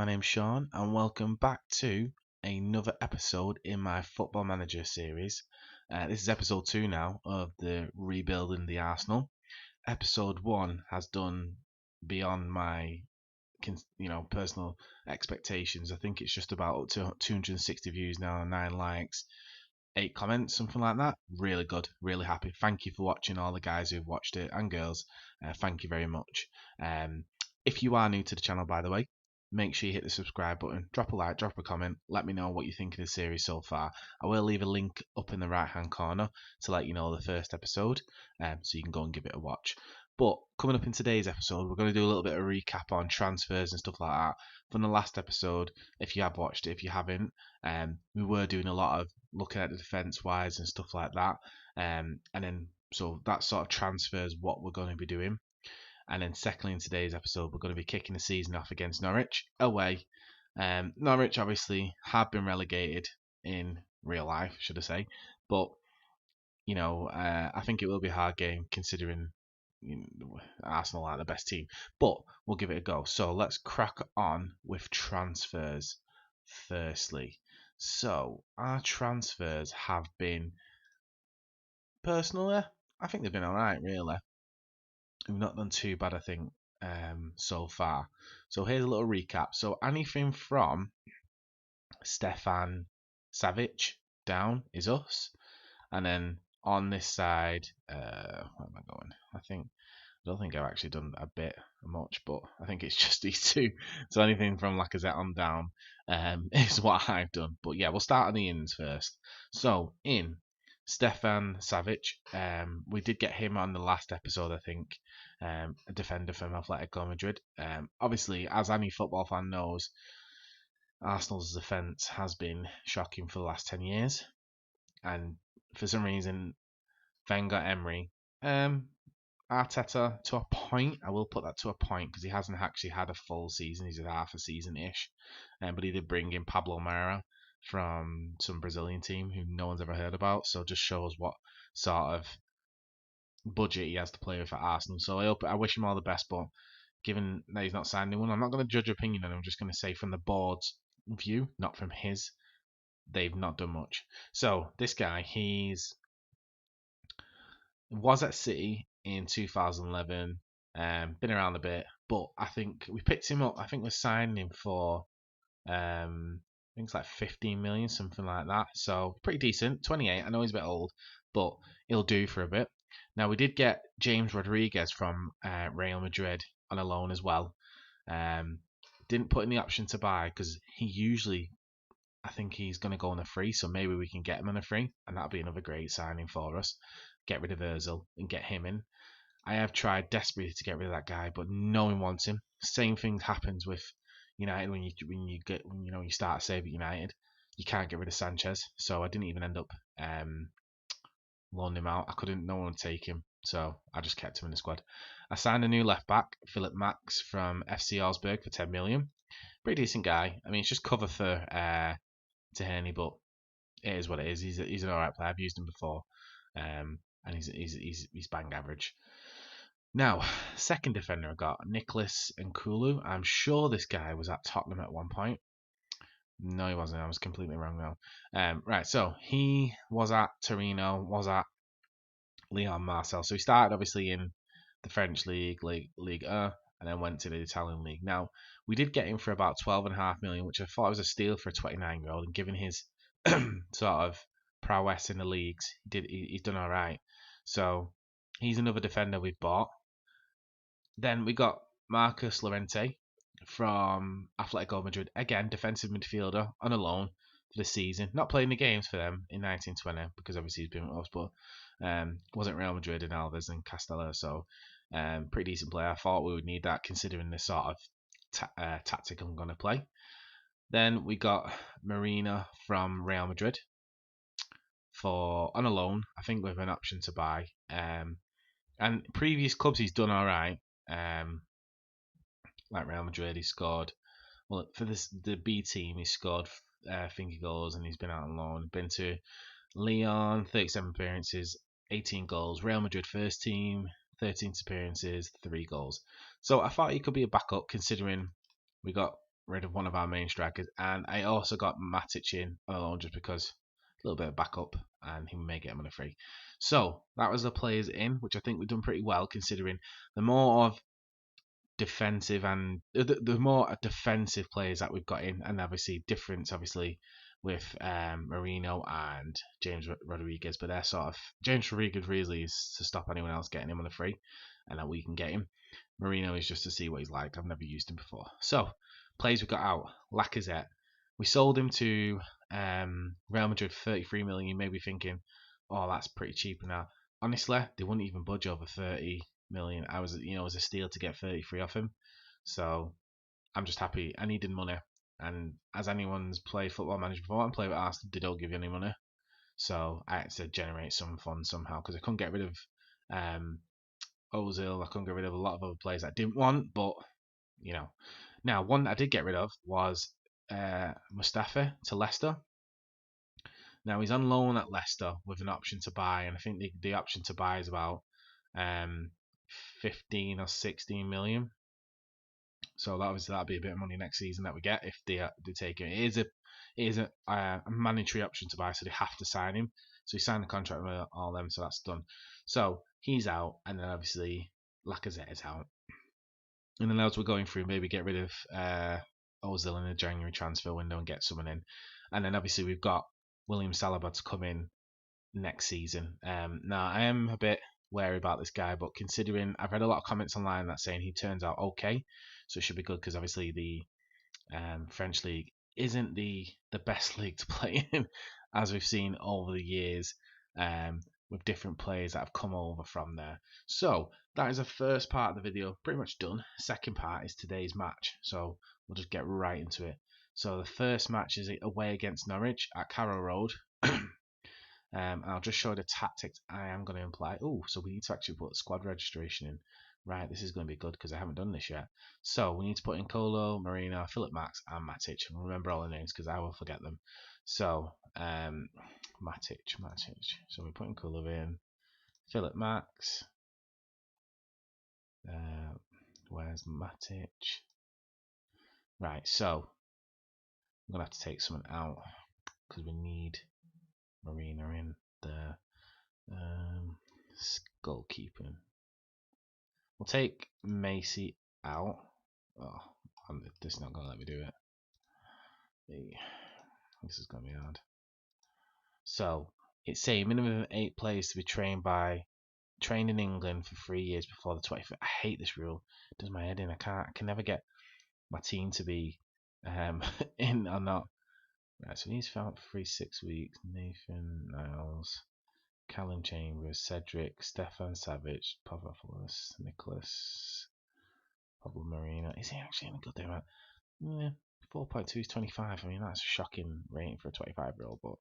name's Sean, and welcome back to another episode in my Football Manager series. This is episode 2 now of the Rebuilding the Arsenal. Episode 1 has done beyond my personal expectations. I think it's just about up to 260 views now, 9 likes, 8 comments, something like that. Really good, really happy. Thank you for watching, all the guys who've watched it and girls. Thank you very much. If you are new to the channel, by the way, make sure you hit the subscribe button, drop a like, drop a comment, let me know what you think of the series so far. I will leave a link up in the right hand corner to let you know the first episode, so you can go and give it a watch. But coming up in today's episode, we're going to do a little bit of recap on transfers and stuff like that from the last episode. If you have watched it, if you haven't, we were doing a lot of looking at the defence wise and stuff like that, and then so that sort of transfers what we're going to be doing. And then secondly, in today's episode, we're going to be kicking the season off against Norwich away. Norwich obviously have been relegated in real life, should I say, but I think it will be a hard game considering Arsenal are the best team, but we'll give it a go. So let's crack on with transfers firstly. So our transfers have been, personally, I think they've been alright, really. We've not done too bad, I think, so far. So here's a little recap. So anything from Stefan Savic down is us, and then on this side, where am I going? I don't think I've actually done a bit much, but I think it's just these two. So anything from Lacazette on down is what I've done. But yeah, we'll start on the ins first. So in Stefan Savic, we did get him on the last episode, I think, a defender from Atletico Madrid. Obviously, as any football fan knows, Arsenal's defence has been shocking for the last 10 years. And for some reason, Wenger, Emery, Arteta to a point. I will put that to a point because he hasn't actually had a full season. He's had half a season-ish. But he did bring in Pablo Mara from some Brazilian team who no one's ever heard about. So it just shows what sort of budget he has to play with for Arsenal. So I wish him all the best. But given that he's not signed anyone, I'm not going to judge opinion on him. I'm just going to say from the board's view, not from his, they've not done much. So this guy, he was at City in 2011, been around a bit, but I think we picked him up. I think we're signing him for, I think it's like 15 million, something like that. So pretty decent. 28. I know he's a bit old, but he'll do for a bit. Now we did get James Rodriguez from Real Madrid on a loan as well. Didn't put in the option to buy because I think he's going to go on a free, so maybe we can get him on a free, and that'll be another great signing for us. Get rid of Ozil and get him in. I have tried desperately to get rid of that guy, but no one wants him. Same thing happens with United when you start a save at United, you can't get rid of Sanchez. So I didn't even end up loaning him out. No one would take him, so I just kept him in the squad. I signed a new left back, Philip Max from FC Augsburg for 10 million. Pretty decent guy. I mean, it's just cover for Tahani, but it is what it is. He's an alright player. I've used him before, and he's bang average. Now, second defender I got Nicholas Nkulu. I'm sure this guy was at Tottenham at one point. No, he wasn't. I was completely wrong now. Right, so he was at Torino, was at Lyon Marseille. So he started obviously in the French League 1, and then went to the Italian League. Now, we did get him for about 12.5 million, which I thought was a steal for a 29-year-old, and given his sort of prowess in the leagues, he's done all right. So he's another defender we've bought. Then we got Marcus Llorente from Atletico Madrid, again defensive midfielder on a loan for the season. Not playing the games for them in 1920 because obviously he's been with us, but wasn't Real Madrid and Alves and Castella, so pretty decent player. I thought we would need that considering the sort of tactic I'm going to play. Then we got Marina from Real Madrid on a loan, I think with an option to buy. And previous clubs he's done all right. Like Real Madrid, he scored. Well, for the B team, he scored finger goals, and he's been out on loan. Been to Lyon, 37 appearances, 18 goals. Real Madrid first team, 13 appearances, 3 goals. So I thought he could be a backup considering we got rid of one of our main strikers, and I also got Matic in on loan just because a little bit of backup, and he may get him on a free. So that was the players in, which I think we've done pretty well considering the more of defensive and the more defensive players that we've got in, and obviously difference obviously with Marino and James Rodriguez, but they're sort of James Rodriguez really is to stop anyone else getting him on a free, and that we can get him. Marino is just to see what he's like. I've never used him before. So players we got out: Lacazette. We sold him to Real Madrid for 33 million. You may be thinking, oh, that's pretty cheap now. Honestly, they wouldn't even budge over 30 million. I was, it was a steal to get 33 off him. So I'm just happy. I needed money, and as anyone's played Football Manager before and played with Arsenal, they don't give you any money. So I had to generate some funds somehow because I couldn't get rid of Ozil. I couldn't get rid of a lot of other players I didn't want, but Now one that I did get rid of was Mustafi to Leicester. Now he's on loan at Leicester with an option to buy, and I think the option to buy is about 15 or 16 million. So that'll be a bit of money next season that we get if they take it. It is a mandatory option to buy, so they have to sign him. So he signed the contract with all them, so that's done. So he's out, and then obviously Lacazette is out. And then as we're going through, maybe get rid of Ozil in the January transfer window and get someone in. And then obviously we've got William Saliba to come in next season. Now I am a bit wary about this guy, but considering I've read a lot of comments online that saying he turns out okay, so it should be good because obviously the French league isn't the best league to play in, as we've seen over the years with different players that have come over from there. So that is the first part of the video pretty much done. Second part is today's match, so we'll just get right into it. So the first match is away against Norwich at Carrow Road. I'll just show the tactics I am going to imply. Oh, so we need to actually put squad registration in. Right, this is going to be good because I haven't done this yet. So we need to put in Colo, Marino, Philip Max, and Matic. And remember all the names because I will forget them. So Matic. So we're putting Colo in. Philip Max. Where's Matic? Right, so I'm going to have to take someone out because we need Marino in there. Goalkeeping. We'll take Macy out. Oh, this is not going to let me do it. This is going to be hard. So, it's saying minimum of 8 players to be trained in England for 3 years before the 25th. I hate this rule. It does my head in. I can never get my team to be in or not. Right, so he's found for 6 weeks. Nathan Niles, Callum Chambers, Cedric, Stefan Savic, Pavlopoulos, Nicholas, Pablo Marino. Is he actually in a good day, man? Yeah, 4.2 is 25. I mean, that's a shocking rating for a 25-year-old, but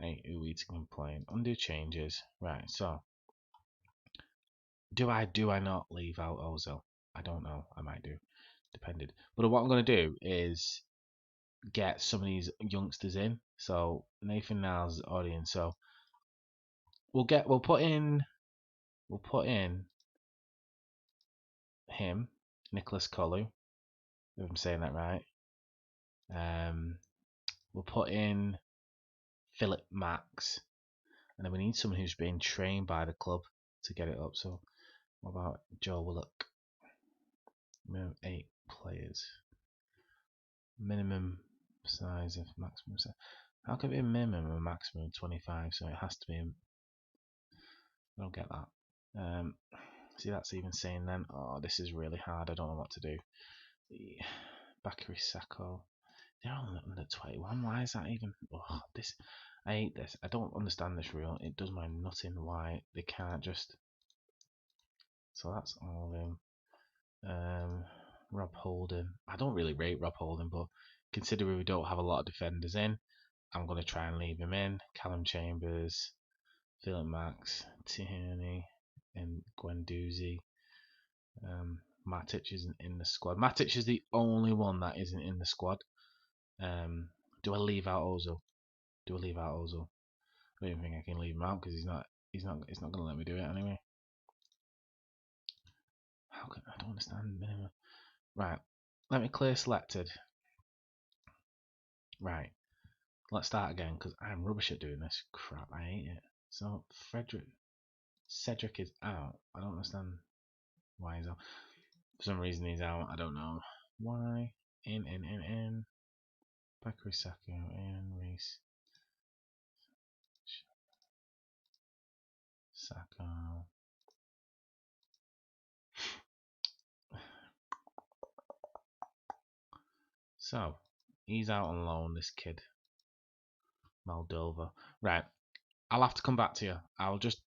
hey, who we to complain? Undo changes. Right, so do I not leave out Ozil? I don't know. I might do. Depended. But what I'm going to do is get some of these youngsters in. So Nathan Niles is already in. So we'll put in him, Nicholas Collu, if I'm saying that right. We'll put in Philip Max, and then we need someone who's been trained by the club to get it up. So what about Joe Willock? Minimum 8 players. Minimum size of maximum size. How can it be a minimum and maximum 25? So it has to be. I don't get that. See, that's even saying then. Oh, this is really hard. I don't know what to do. Bakary Sacco. They're all under 21. Why is that even? Oh, this. I hate this. I don't understand this rule. It does my nutting why they can't just. So that's all of them. Rob Holding. I don't really rate Rob Holding, but considering we don't have a lot of defenders in, I'm going to try and leave him in. Callum Chambers, Philip Max, Tierney, and Guendouzi. Matic isn't in the squad. Matic is the only one that isn't in the squad. Do I leave out Ozil? I don't even think I can leave him out because he's not going to let me do it anyway. I don't understand minimum. Right, let me clear selected. Right. Let's start again because I'm rubbish at doing this. Crap, I hate it. So Cedric is out. I don't understand why he's out. For some reason he's out. I don't know why. In. Bakary Saka in. Reece. Saka. So he's out on loan. This kid, Moldova. Right. I'll have to come back to you. I'll just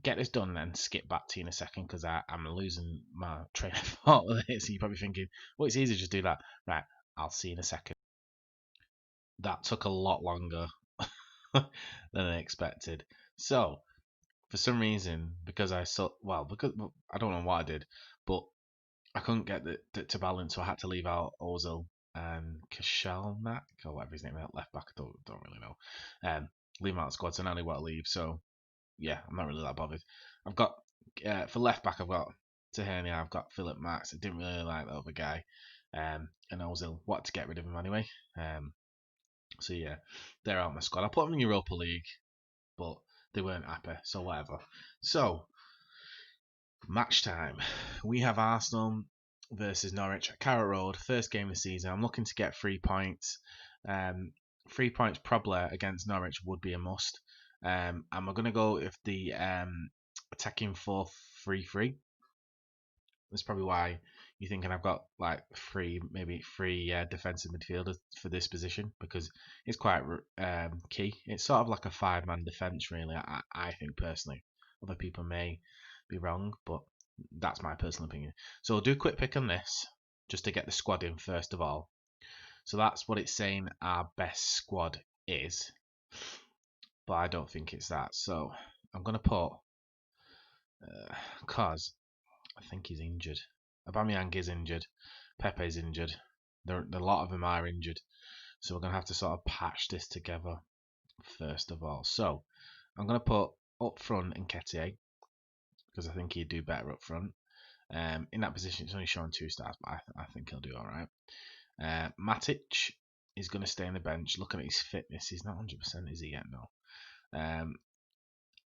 get this done and skip back to you in a second because I'm losing my train of thought with it. So you're probably thinking, well, it's easy to just do that. Right. I'll see you in a second. That took a lot longer than I expected. So, for some reason, because because I don't know what I did, but I couldn't get the to balance, so I had to leave out Ozil and Kashalnak or whatever his name is, left back. I don't really know. Leave him out of the squad, so now they want to leave. So yeah, I'm not really that bothered. I've got for left back, I've got Tahani, I've got Philip Max. I didn't really like the other guy, and Ozil. Wanted to get rid of him anyway. So yeah, they're out of my squad. I put them in Europa League, but they weren't happy, so whatever. So match time. We have Arsenal versus Norwich at Carrot Road, first game of the season. I'm looking to get 3 points. 3 points probably against Norwich would be a must. And we're going to go with the attacking 4-3-3. That's probably why you're thinking I've got like maybe three defensive midfielders for this position because it's quite key. It's sort of like a 5-man defence, really. I think personally. Other people may be wrong, but that's my personal opinion. So I'll do a quick pick on this just to get the squad in first of all. So that's what it's saying our best squad is, but I don't think it's that. So I'm gonna put cause I think he's injured. Aubameyang is injured. Pepe's injured. A lot of them are injured. So we're going to have to sort of patch this together first of all. So I'm going to put up front Nketiah because I think he'd do better up front. In that position, it's only showing 2 stars, but I think he'll do all right. Matic is going to stay on the bench. Looking at his fitness, he's not 100%, is he yet? No.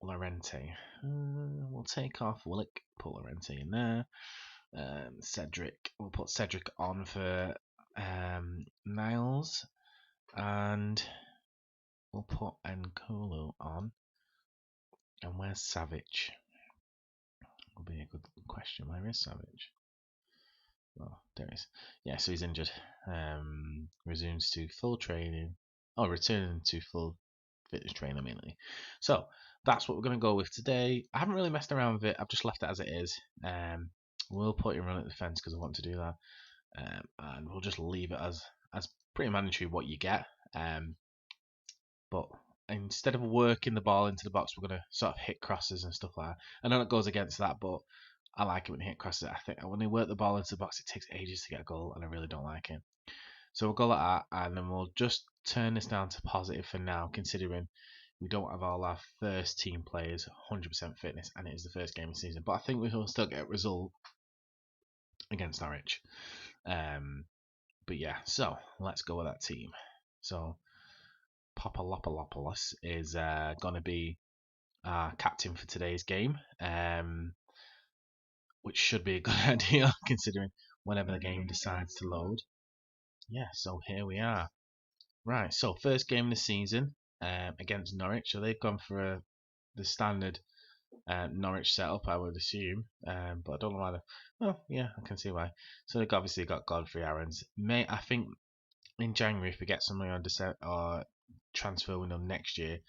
Llorente. We'll take off Willock, put Llorente in there. Cedric, we'll put Cedric on for Niles, and we'll put Nkulu on. And where's Savage? Will be a good question. Where is Savage? Oh, there he is. Yeah, so he's injured. Resumes to full training. Oh, returning to full fitness training mainly. So that's what we're going to go with today. I haven't really messed around with it. I've just left it as it is. We'll put him on at the fence because I want to do that. And we'll just leave it as pretty mandatory what you get. But instead of working the ball into the box, we're going to sort of hit crosses and stuff like that. I know it goes against that, but I like it when they hit crosses. I think when they work the ball into the box, it takes ages to get a goal, and I really don't like it. So we'll go like that, and then we'll just turn this down to positive for now, considering we don't have all our first team players 100% fitness, and it is the first game of the season. But I think we will still get a result against Norwich. But yeah, so let's go with that team. So Papadopoulos is going to be our captain for today's game, which should be a good idea considering whenever the game decides to load. Yeah, so here we are. Right, so first game of the season against Norwich. So they've gone for the standard Norwich setup, I would assume, but I don't know why. Well, yeah, I can see why. So they've obviously got Godfrey Aarons. I think in January, if we get somebody on or transfer window next year,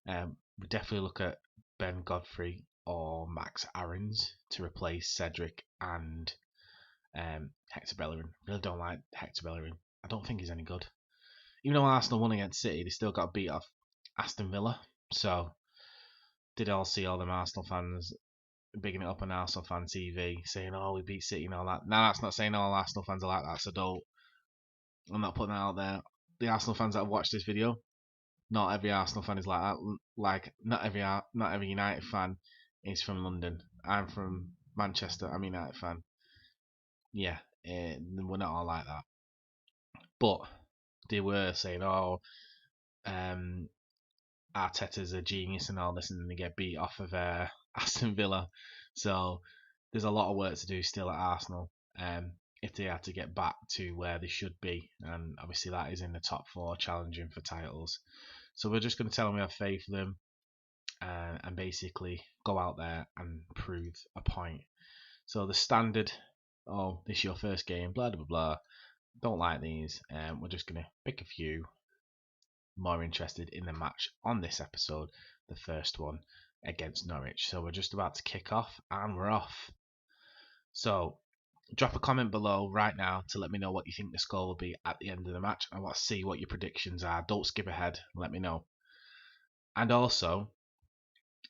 we definitely look at Ben Godfrey or Max Aarons to replace Cedric and Hector Bellerin. Really don't like Hector Bellerin. I don't think he's any good. Even though Arsenal won against City, they still got beat off Aston Villa. So did all see all them Arsenal fans bigging it up on Arsenal fan TV, saying, "Oh, we beat City and all that." Now that's not saying all Arsenal fans are like that. So don't. I'm not putting that out there. The Arsenal fans that have watched this video, not every Arsenal fan is like that. Like not every United fan is from London. I'm from Manchester. I'm a United fan. Yeah, we're not all like that. But they were saying, oh, Arteta's a genius and all this, and then they get beat off of Aston Villa. So there's a lot of work to do still at Arsenal if they are to get back to where they should be, and obviously that is in the top four, challenging for titles. So we're just going to tell them we have faith in them, and basically go out there and prove a point. So the standard, oh, this is your first game, blah blah blah. Don't like these. We're just going to pick a few more interested in the match on this episode, the first one against Norwich. So we're just about to kick off and we're off. So drop a comment below right now to let me know what you think the score will be at the end of the match. I want to see what your predictions are. Don't skip ahead. Let me know. And also,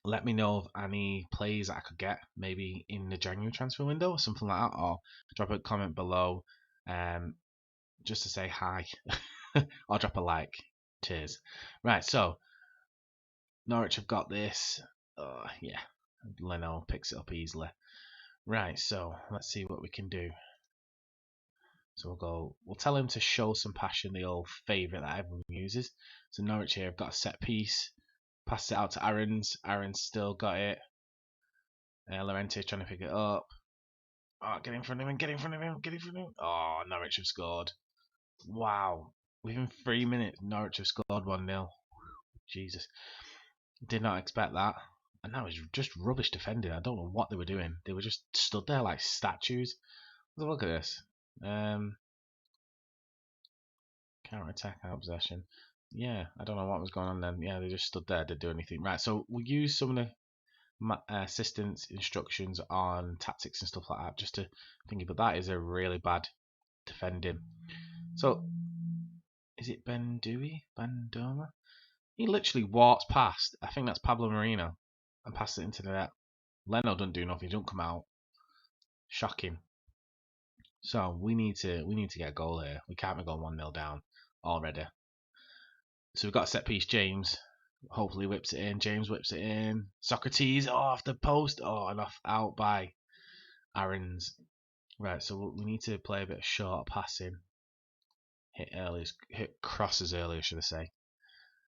let me know of any plays I could get maybe in the January transfer window or something like that. Or drop a comment below just to say hi. Or drop a like. Cheers. Right, so Norwich have got this. Yeah, Leno picks it up easily. Right, so let's see what we can do. So we'll tell him to show some passion, the old favourite that everyone uses. So Norwich here have got a set piece. Passed it out to Aarons. Aarons still got it. Llorente's trying to pick it up. Oh, get in front of him, get in front of him, get in front of him. Oh, Norwich have scored. Wow. Within 3 minutes, Norwich have scored 1-0. Jesus. Did not expect that. And that was just rubbish defending. I don't know what they were doing. They were just stood there like statues. Let's look at this. Counter attack, out possession. Yeah, I don't know what was going on then. Yeah, they just stood there, didn't do anything. Right, so we'll use some of the assistance instructions on tactics and stuff like that just to think. But that is a really bad defending. So, is it Bandoma? He literally walks past. I think that's Pablo Marino, and passed it into the net. Leno doesn't do nothing. He don't come out. Shocking. So we need to get a goal here. We can't be going 1-0 down already. So we've got a set piece. James hopefully whips it in. James whips it in. Socrates off the post. Oh, and off out by Aarons. Right. So we need to play a bit of short passing. Hit crosses earlier, should I say?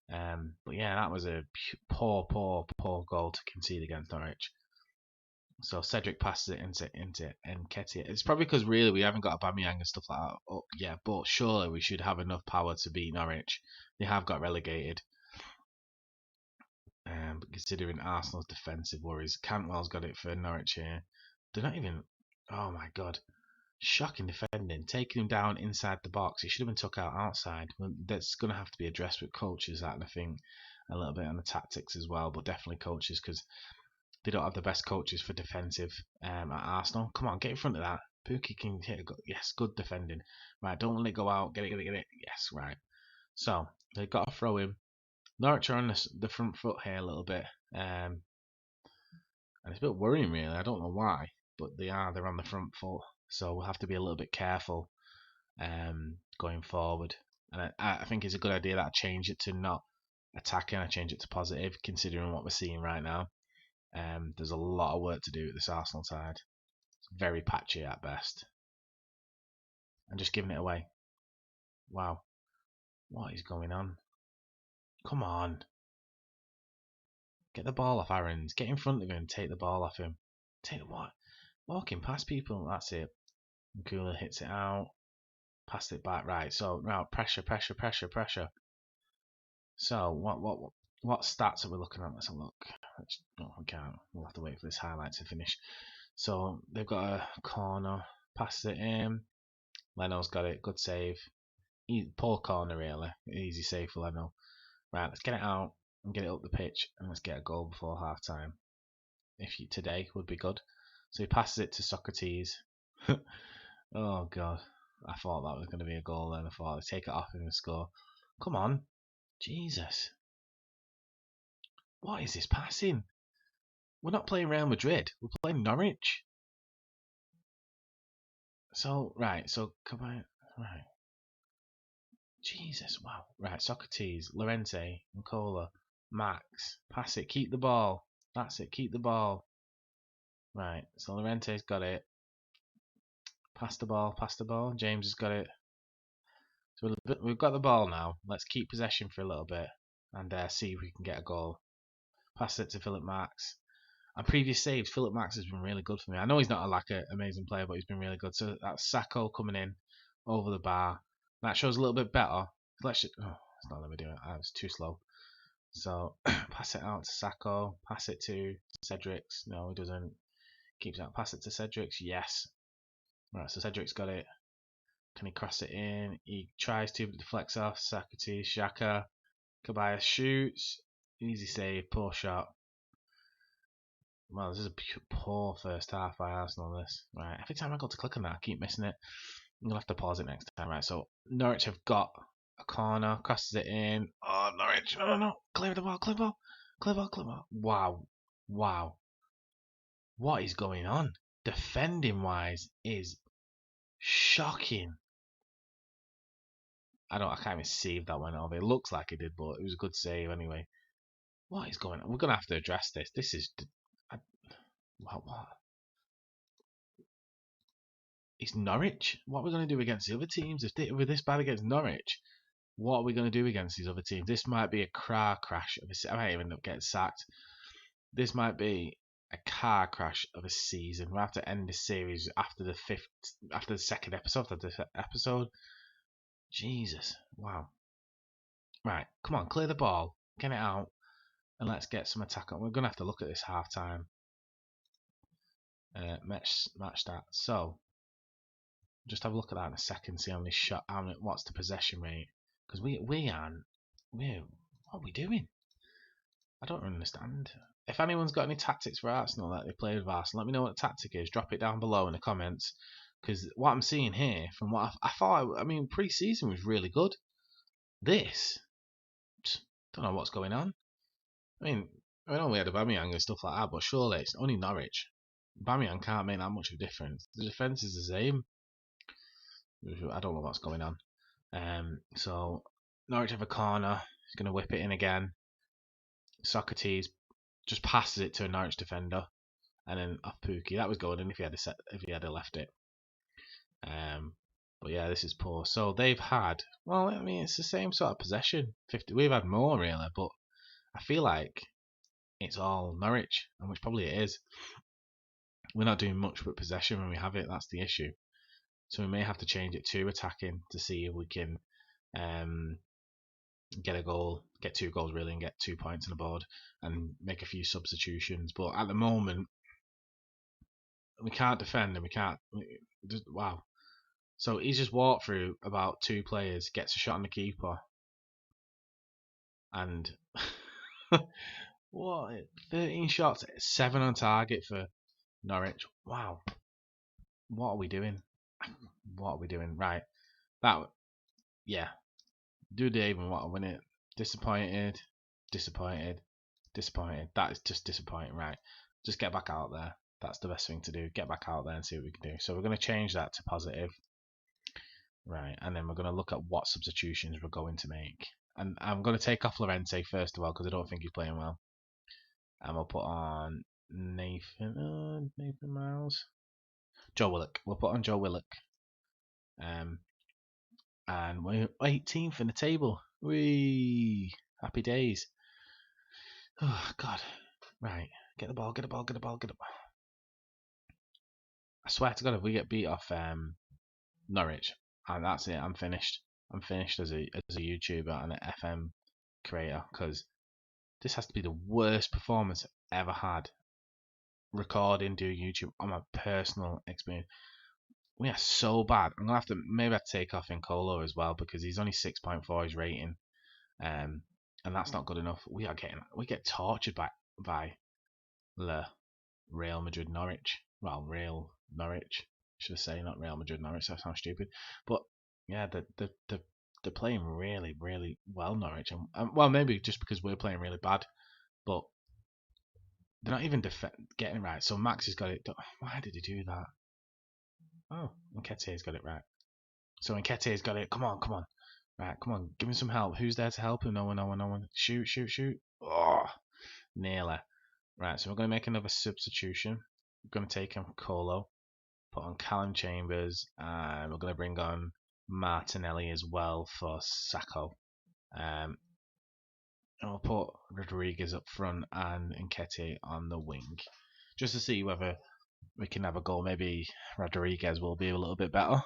But yeah, that was a poor goal to concede against Norwich. So Cedric passes it into Nketiah. It's probably because really we haven't got Aubameyang and stuff like that. Oh, yeah, but surely we should have enough power to beat Norwich. They have got relegated. But considering Arsenal's defensive worries, Cantwell's got it for Norwich here. They're not even. Oh my god, shocking defending, taking him down inside the box. He should have been took out outside. Well, that's going to have to be addressed with coaches, that, and I think a little bit on the tactics as well, but definitely coaches because they don't have the best coaches for defensive at Arsenal. Come on, get in front of that. Pookie can hit a good, yes, good defending. Right, don't let it go out. Get it. Yes, right. So they've got to throw him. Norwich are on the front foot here a little bit, and it's a bit worrying really. I don't know why, but they're on the front foot, so we'll have to be a little bit careful going forward. And I think it's a good idea that I change it to not attacking. I change it to positive, considering what we're seeing right now. There's a lot of work to do at this Arsenal side. It's very patchy at best. And just giving it away. Wow. What is going on? Come on. Get the ball off Aarons. Get in front of him. Take the ball off him. Take what? Walking past people. That's it. Nkula hits it out. Passed it back. Right. So now pressure. So what stats are we looking at? Let's have a look. We can't. We'll have to wait for this highlight to finish. So they've got a corner. Passes it in. Leno's got it. Good save. Poor corner really. Easy save for Leno. Right, let's get it out and get it up the pitch and let's get a goal before half time. Today would be good. So he passes it to Socrates. Oh god. I thought that was going to be a goal then. I thought I'd take it off him and score. Come on. Jesus. What is this passing? We're not playing Real Madrid. We're playing Norwich. So, right. So, come on. Right. Jesus, wow. Right, Socrates, Llorente, Nicola, Max. Pass it, keep the ball. That's it, keep the ball. Right, so Llorente's got it. Pass the ball. James has got it. So we've got the ball now. Let's keep possession for a little bit and see if we can get a goal. Pass it to Philip Max. And previous saves, Philip Max has been really good for me. I know he's not an amazing player, but he's been really good. So that's Sacco coming in over the bar. That shows a little bit better. Let's just, oh, it's not let me do it. I was too slow. So pass it out to Sacco. Pass it to Cedrics. No, he doesn't. Keeps out. Pass it to Cedrics. Yes. Right, so Cedric's got it. Can he cross it in? He tries to, but deflects off. Socrates, Xhaka. Caballas shoots. Easy save. Poor shot. Well, this is a poor first half by Arsenal. This right. Every time I go to click on that, I keep missing it. You'll have to pause it next time, right? So Norwich have got a corner, crosses it in. Oh, Norwich! No! Clear the ball, clear the ball, clear the ball, clear the ball. Wow! What is going on? Defending wise is shocking. I can't even see if that went over. It looks like it did, but it was a good save anyway. What is going on? We're gonna have to address this. This is what? It's Norwich. What are we going to do against the other teams? If we're this bad against Norwich, what are we going to do against these other teams? This might be a car crash. I might even end up getting sacked. This might be a car crash of a season. We'll have to end the series after the second episode. Jesus, wow. Right, come on, clear the ball, get it out, and let's get some attack on. We're going to have to look at this half time. Match stats. So, just have a look at that in a second. See what's the possession rate? Because what are we doing? I don't understand. If anyone's got any tactics for Arsenal that they played with Arsenal, let me know what the tactic is. Drop it down below in the comments. Because what I'm seeing here, from what I thought, pre-season was really good. This, don't know what's going on. I know we had Aubameyang and stuff like that, but surely it's only Norwich. Aubameyang can't make that much of a difference. The defence is the same. I don't know what's going on. So Norwich have a corner. He's going to whip it in again. Socrates just passes it to a Norwich defender, and then off Pukki. That was golden if he had left it. But yeah, this is poor. So they've had, well, it's the same sort of possession. 50. We've had more really, but I feel like it's all Norwich, and which probably it is. We're not doing much with possession when we have it. That's the issue. So we may have to change it to attacking to see if we can get a goal, get 2 goals really, and get 2 points on the board, and make a few substitutions. But at the moment, we can't defend, and we can't. Wow. So he's just walked through about 2 players, gets a shot on the keeper, and what? 13 shots, 7 on target for Norwich. Wow. What are we doing? What are we doing? Right. Yeah. Do they even want to win it? Disappointed. That is just disappointing, right? Just get back out there. That's the best thing to do. Get back out there and see what we can do. So we're going to change that to positive. Right, and then we're going to look at what substitutions we're going to make. And I'm going to take off Llorente first of all because I don't think he's playing well. And we'll put on Nathan Miles. Joe Willock. We'll put on Joe Willock. And we're 18th in the table. Whee! Happy days. Oh, God. Right. Get the ball. I swear to God, if we get beat off Norwich, and that's it, I'm finished. I'm finished as a YouTuber and an FM creator because this has to be the worst performance I've ever had recording, doing YouTube on my personal experience. We are so bad. I'm gonna have to maybe take off N'Colo as well because he's only 6.4 his rating, and that's not good enough. We get tortured by Real Madrid Norwich. Well, Real Norwich, should I say, not Real Madrid Norwich. That sounds stupid, but yeah, they're playing really well, Norwich, and well, maybe just because we're playing really bad, but they're not even getting it right. So Max has got it. Why did he do that? Oh, Nketiah's got it right. So Nketiah's got it. Come on. Right, come on. Give him some help. Who's there to help him? No one. Shoot. Oh, nearly. Right, so we're going to make another substitution. We're going to take him Colo, put on Callum Chambers, and we're going to bring on Martinelli as well for Sacco. And we'll put Rodriguez up front and Nketiah on the wing, just to see whether we can have a goal. Maybe Rodriguez will be a little bit better.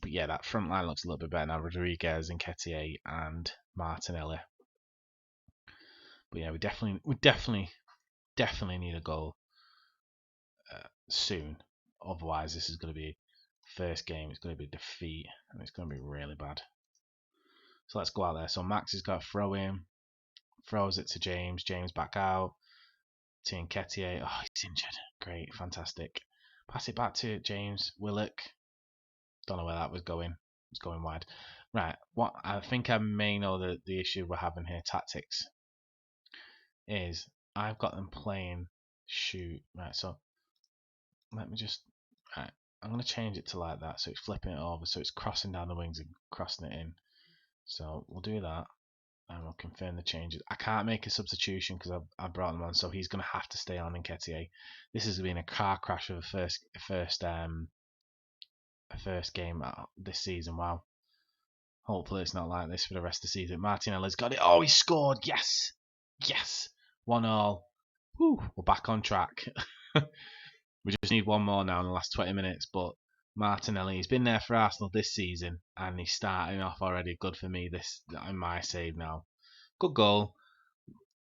But yeah, that front line looks a little bit better now. Rodriguez, Nketiah, and Martinelli. But yeah, we definitely need a goal soon. Otherwise, this is going to be first game. It's going to be defeat, and it's going to be really bad. So let's go out there. So Max has got a throw in, throws it to James. James back out to Nketiah. Oh, he's injured. Great, fantastic. Pass it back to James. Willock. Don't know where that was going. It's going wide. Right. What I think I may know the issue we're having here. Tactics is I've got them playing shoot. Right. So let me just. Right. I'm going to change it to like that. So it's flipping it over. So it's crossing down the wings and crossing it in. So we'll do that. And we'll confirm the changes. I can't make a substitution because I brought him on, so he's going to have to stay on Nketiah. This has been a car crash of the first game this season. Wow. Hopefully it's not like this for the rest of the season. Martinelli's got it. Oh, he scored. Yes. Yes. 1-1. Woo. We're back on track. We just need one more now in the last 20 minutes, but Martinelli, he's been there for Arsenal this season, and he's starting off already good for me this in my save now. Good goal.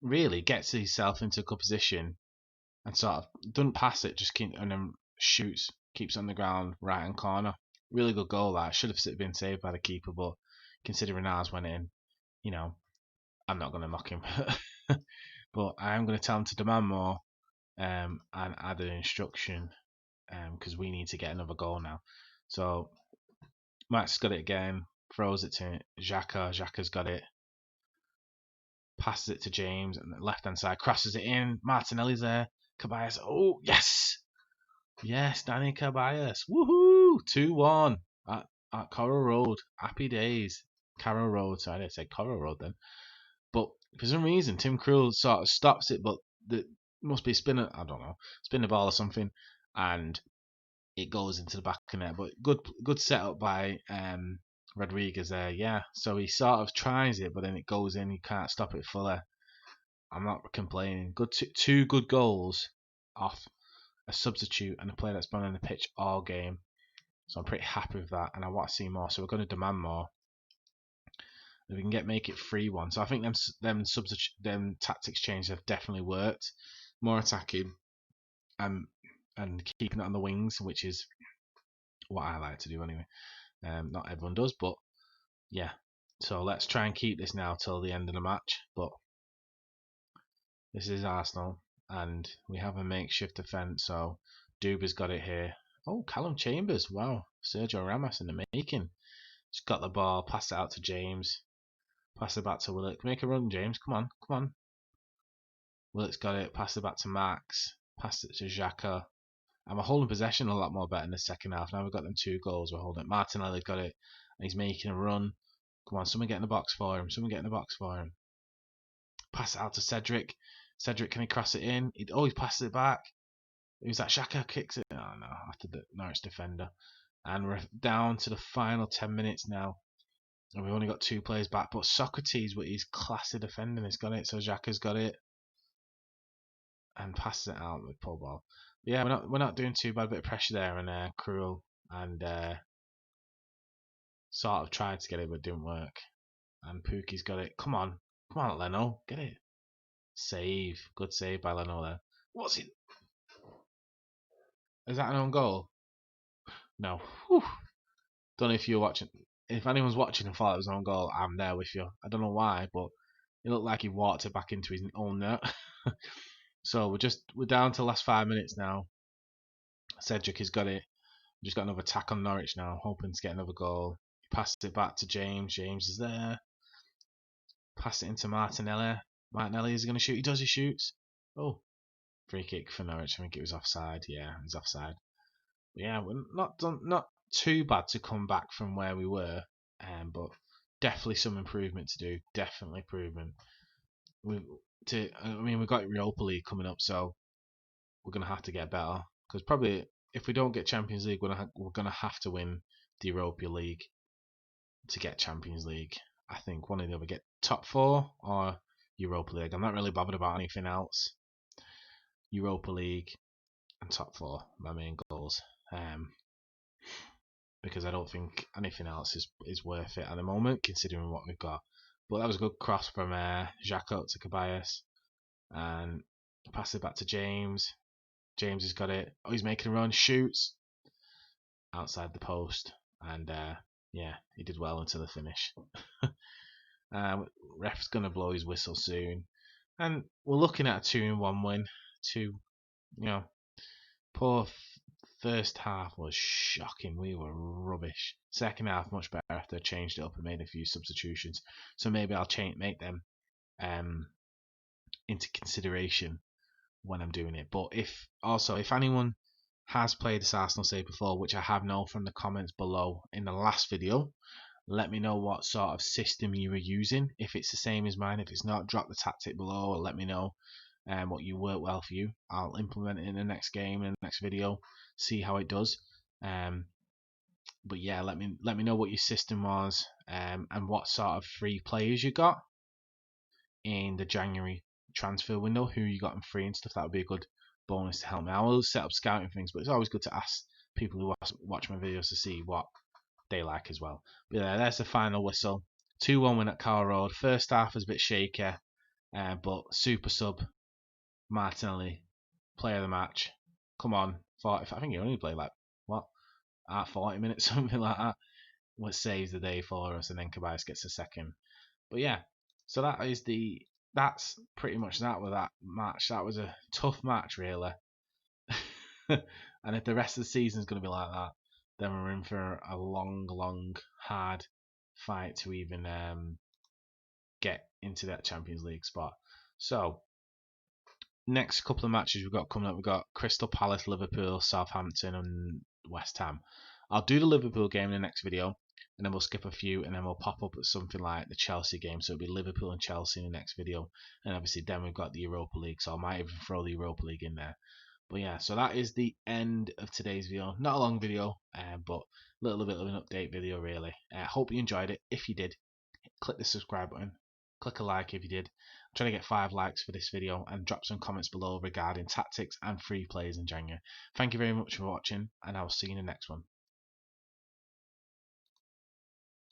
Really gets himself into a good position and sort of doesn't pass it, just and then shoots, keeps it on the ground, right hand corner. Really good goal that. Should have been saved by the keeper, but considering ours went in, you know, I'm not going to mock him. But I am going to tell him to demand more and add an instruction because we need to get another goal now. So Max got it again, throws it to Xhaka. Xhaka's got it. Passes it to James and the left hand side, crosses it in. Martinelli's there. Caballas. Oh, yes! Yes, Danny Caballas. Woohoo! 2-1 at Coral Road. Happy days. Carrow Road. So I didn't say Coral Road then. But for some reason, Tim Krul sort of stops it, but the must be spinning. I don't know, spin the ball or something, and it goes into the back of the net. But good setup by Rodriguez there. Yeah, so he sort of tries it, but then it goes in. He can't stop it fully. I'm not complaining. Good two good goals off a substitute and a player that's been on the pitch all game. So I'm pretty happy with that, and I want to see more. So we're going to demand more. If we can make it 3-1. So I think them tactics changes have definitely worked. More attacking and keeping it on the wings, which is what I like to do anyway. Not everyone does, but yeah. So let's try and keep this now till the end of the match. But this is Arsenal, and we have a makeshift defence. So Duba's got it here. Oh, Callum Chambers. Wow. Sergio Ramos in the making. Just got the ball, pass it out to James. Pass it back to Willock. Make a run, James. Come on, come on. Willock's got it. Pass it back to Max. Pass it to Xhaka. And we're holding possession a lot more better in the second half. Now we've got them 2 goals. We're holding it. Martinelli got it. And he's making a run. Come on, someone get in the box for him. Someone get in the box for him. Pass it out to Cedric. Cedric, can he cross it in? He passes it back. Who's that? Xhaka kicks it. Oh no, after the Norwich defender. And we're down to the final 10 minutes now. And we've only got 2 players back, but Socrates, with his classy defending, has got it. So Xhaka's got it and passes it out with pull ball. But yeah, we're not doing too bad. A bit of pressure there, and Krul and sort of tried to get it, but it didn't work. And Pookie's got it. Come on, Leno, get it. Save, good save by Leno there. What's it? Is that an own goal? No. Whew. Don't know if you're watching. If anyone's watching and thought it was an own goal, I'm there with you. I don't know why, but it looked like he walked it back into his own net. So we're down to the last 5 minutes now. Cedric has got it. We've just got another attack on Norwich now, hoping to get another goal. He passes it back to James. James is there. Pass it into Martinelli. Martinelli is going to shoot. He does. He shoots. Oh, free kick for Norwich. I think it was offside. Yeah, it was offside. But yeah, we're not too bad to come back from where we were, but definitely some improvement to do. Definitely improvement. We've got Europa League coming up, so we're gonna have to get better. Because probably if we don't get Champions League, we're gonna have to win the Europa League to get Champions League. I think one or the other, get top 4 or Europa League. I'm not really bothered about anything else. Europa League and top 4, my main goals. Because I don't think anything else is worth it at the moment, considering what we've got. But that was a good cross from Xhaka to Ceballos, and pass it back to James. James has got it. Oh, he's making a run, shoots outside the post, and yeah, he did well until the finish. Ref's gonna blow his whistle soon, and we're looking at a 2-1 win. Poor first half was shocking. We were rubbish. Second half much better after I changed it up and made a few substitutions. So maybe I'll make them into consideration when I'm doing it. But if anyone has played this Arsenal save before, which I have known from the comments below in the last video, let me know what sort of system you were using. If it's the same as mine, if it's not, drop the tactic below or let me know what you work well for you. I'll implement it in the next game, in the next video, see how it does. But yeah, let me know what your system was, and what sort of free players you got in the January transfer window, who you got in free and stuff. That would be a good bonus to help me. I will set up scouting things, but it's always good to ask people who watch my videos to see what they like as well. But yeah, there's the final whistle. 2-1 win at Carrow Road. First half was a bit shaky, but super sub Martinelli, player of the match. Come on, 40. I think he only played 40 minutes, something like that. What saves the day for us, and then Ceballos gets a second. But yeah, so that's pretty much that with that match. That was a tough match, really. And if the rest of the season is going to be like that, then we're in for a long, hard fight to even get into that Champions League spot. So next couple of matches we've got coming up, we've got Crystal Palace, Liverpool, Southampton, and West Ham. I'll do the Liverpool game in the next video, and then we'll skip a few, and then we'll pop up at something like the Chelsea game. So it'll be Liverpool and Chelsea in the next video, and obviously then we've got the Europa League, so I might even throw the Europa League in there. But yeah, so that is the end of today's video. Not a long video, but a little bit of an update video, really. Hope you enjoyed it. If you did, click the subscribe button. Click a like if you did. I'm trying to get 5 likes for this video, and drop some comments below regarding tactics and free plays in January. Thank you very much for watching, and I will see you in the next one.